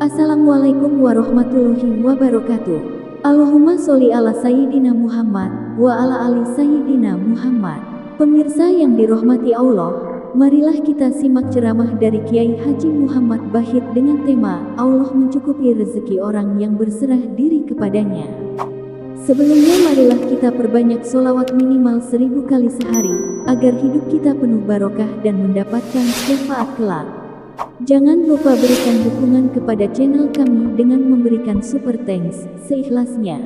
Assalamualaikum warahmatullahi wabarakatuh. Allahumma sholli ala Sayyidina Muhammad wa ala ali Sayyidina Muhammad. Pemirsa yang dirahmati Allah, marilah kita simak ceramah dari Kiai Haji Muhammad Bahit dengan tema Allah mencukupi rezeki orang yang berserah diri kepadanya. Sebelumnya marilah kita perbanyak sholawat minimal 1000 kali sehari, agar hidup kita penuh barokah dan mendapatkan syafaat kelak. Jangan lupa berikan dukungan kepada channel kami dengan memberikan super thanks seikhlasnya.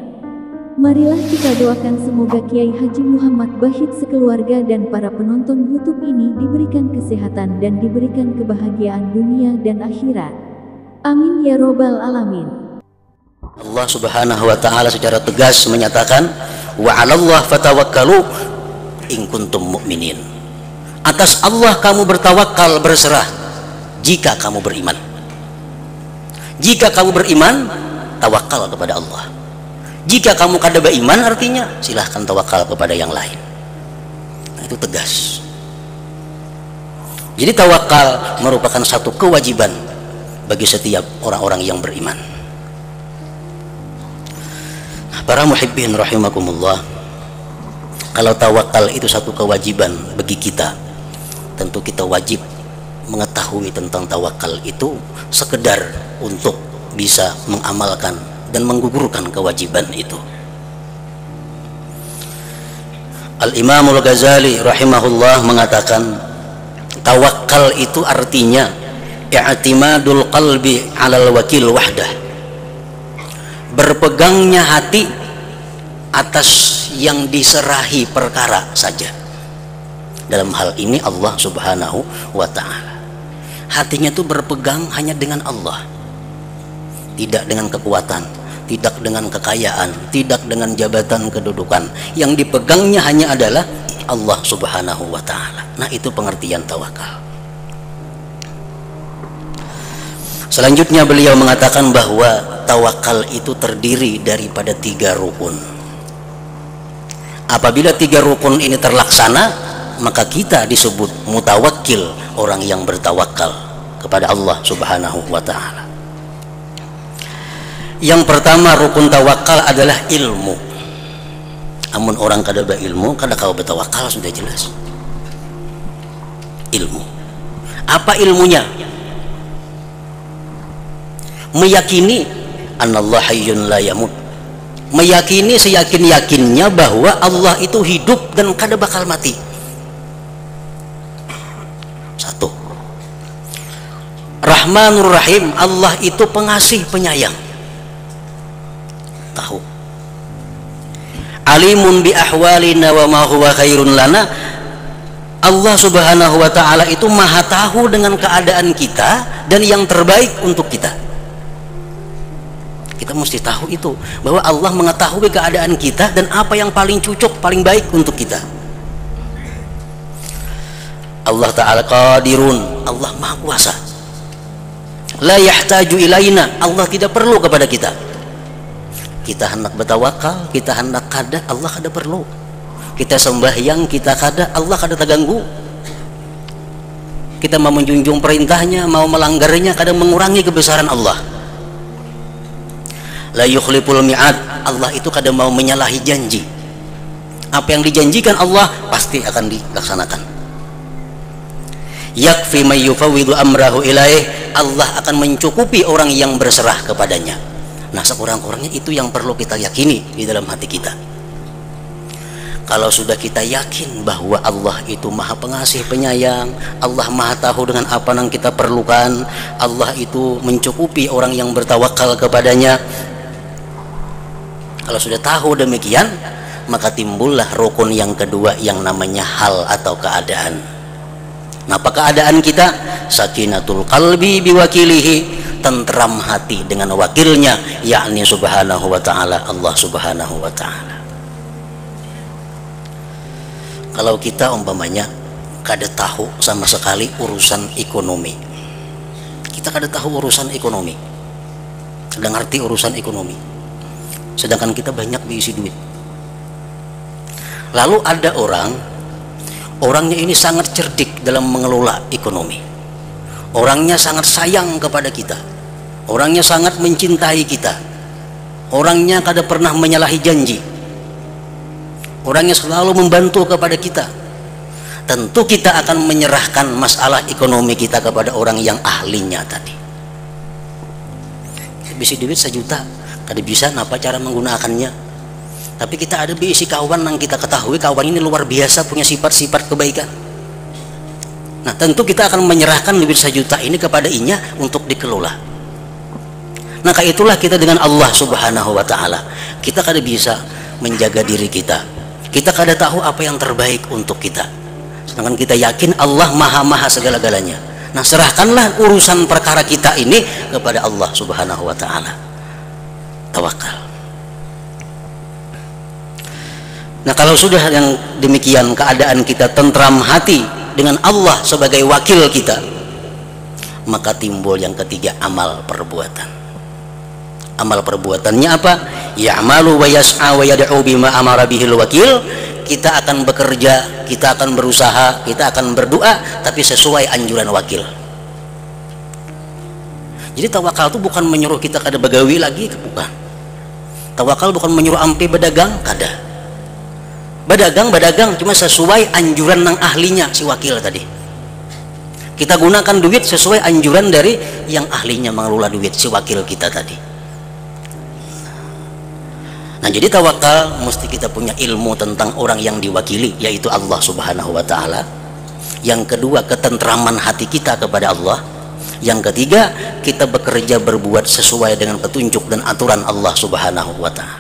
Marilah kita doakan semoga Kiai Haji Muhammad Bahit sekeluarga dan para penonton YouTube ini diberikan kesehatan dan diberikan kebahagiaan dunia dan akhirat. Amin ya robbal alamin. Allah Subhanahu wa ta'ala secara tegas menyatakan wa 'alallah fatawakkalu in kuntum mu'minin. Atas Allah kamu bertawakal, berserah jika kamu beriman. Jika kamu beriman, tawakal kepada Allah. Jika kamu kada beriman, artinya silahkan tawakal kepada yang lain. Nah, itu tegas. Jadi tawakal merupakan satu kewajiban bagi setiap orang-orang yang beriman. Nah, para muhibbin rahimakumullah, kalau tawakal itu satu kewajiban bagi kita, tentu kita wajib mengetahui tentang tawakal itu sekedar untuk bisa mengamalkan dan menggugurkan kewajiban itu. Al-Imamul Ghazali rahimahullah mengatakan tawakal itu artinya i'timadul qalbi 'alal wakil wahdah, berpegangnya hati atas yang diserahi perkara saja. Dalam hal ini Allah Subhanahu wa ta'ala, hatinya itu berpegang hanya dengan Allah, tidak dengan kekuatan, tidak dengan kekayaan, tidak dengan jabatan kedudukan. Yang dipegangnya hanya adalah Allah Subhanahu wa ta'ala. Nah, itu pengertian tawakal. Selanjutnya beliau mengatakan bahwa tawakal itu terdiri daripada 3 rukun. Apabila 3 rukun ini terlaksana, maka kita disebut mutawakkil, orang yang bertawakal kepada Allah Subhanahu wa ta'ala. Yang pertama rukun tawakal adalah ilmu. Amun orang kada berilmu, kada kau bertawakal, sudah jelas. Ilmu. Apa ilmunya? Meyakini anallah hayyun la yamut. Meyakini seyakin-yakinnya bahwa Allah itu hidup dan kada bakal mati. Satu, Rahmanur Rahim, Allah itu pengasih penyayang. Tahu. Alimun bi ahwalina wa ma huwa khairun lana, Allah Subhanahu wa ta'ala itu maha tahu dengan keadaan kita dan yang terbaik untuk kita. Kita mesti tahu itu, bahwa Allah mengetahui keadaan kita dan apa yang paling cocok, paling baik untuk kita. Allah Ta'ala qadirun, Allah maha kuasa. La yahtaju ilaina, Allah tidak perlu kepada kita. Kita hendak bertawakal, kita hendak kada, Allah kada perlu. Kita sembahyang, kita kada, Allah kada terganggu. Kita mau menjunjung perintahnya, mau melanggarnya, kada mengurangi kebesaran Allah. La yukhliful mi'ad, Allah itu kada mau menyalahi janji. Apa yang dijanjikan Allah pasti akan dilaksanakan. Yakfi may yufawwidu amrahu ilaih, Allah akan mencukupi orang yang berserah kepadanya. Nah, sekurang-kurangnya itu yang perlu kita yakini di dalam hati kita. Kalau sudah kita yakin bahwa Allah itu maha pengasih penyayang, Allah maha tahu dengan apa yang kita perlukan, Allah itu mencukupi orang yang bertawakal kepadanya. Kalau sudah tahu demikian, maka timbullah rukun yang kedua yang namanya hal atau keadaan. Nah, apa keadaan kita? Sakinatul qalbi biwakilihi, tentram hati dengan wakilnya, yakni Subhanahu wa ta'ala, Allah Subhanahu wa ta'ala. Kalau kita umpamanya kada tahu sama sekali urusan ekonomi, kita kada tahu urusan ekonomi, kada ngerti urusan ekonomi, sedangkan kita banyak diisi duit. Lalu ada orangnya ini sangat cerdik dalam mengelola ekonomi, orangnya sangat sayang kepada kita, orangnya sangat mencintai kita, orangnya kada pernah menyalahi janji, orangnya selalu membantu kepada kita, tentu kita akan menyerahkan masalah ekonomi kita kepada orang yang ahlinya tadi. Bisa duit 1 juta, kada bisa apa cara menggunakannya, tapi kita ada bisi kawan yang kita ketahui kawan ini luar biasa, punya sifat-sifat kebaikan. Nah tentu kita akan menyerahkan duit 1 juta ini kepada inya untuk dikelola. Nah kayak itulah kita dengan Allah subhanahu wa ta'ala. Kita kada bisa menjaga diri kita, kita kada tahu apa yang terbaik untuk kita, sedangkan kita yakin Allah maha segala-galanya. Nah serahkanlah urusan perkara kita ini kepada Allah subhanahu wa ta'ala. Tawakal. Nah kalau sudah yang demikian keadaan kita tentram hati dengan Allah sebagai wakil kita, maka timbul yang ketiga, amal perbuatan. Amal perbuatannya apa? Ya'malu wa yas'a wa yad'u bima amara bihil wakil. Kita akan bekerja, kita akan berusaha, kita akan berdoa, tapi sesuai anjuran wakil. Jadi tawakal itu bukan menyuruh kita kada begawi lagi, bukan. Tawakal bukan menyuruh ampe berdagang, kada. Berdagang cuma sesuai anjuran ng ahlinya si wakil tadi. Kita gunakan duit sesuai anjuran dari yang ahlinya mengelola duit, si wakil kita tadi. Nah jadi tawakal mesti kita punya ilmu tentang orang yang diwakili, yaitu Allah subhanahu wa ta'ala. Yang kedua, ketentraman hati kita kepada Allah. Yang ketiga, kita bekerja berbuat sesuai dengan petunjuk dan aturan Allah subhanahu wa ta'ala.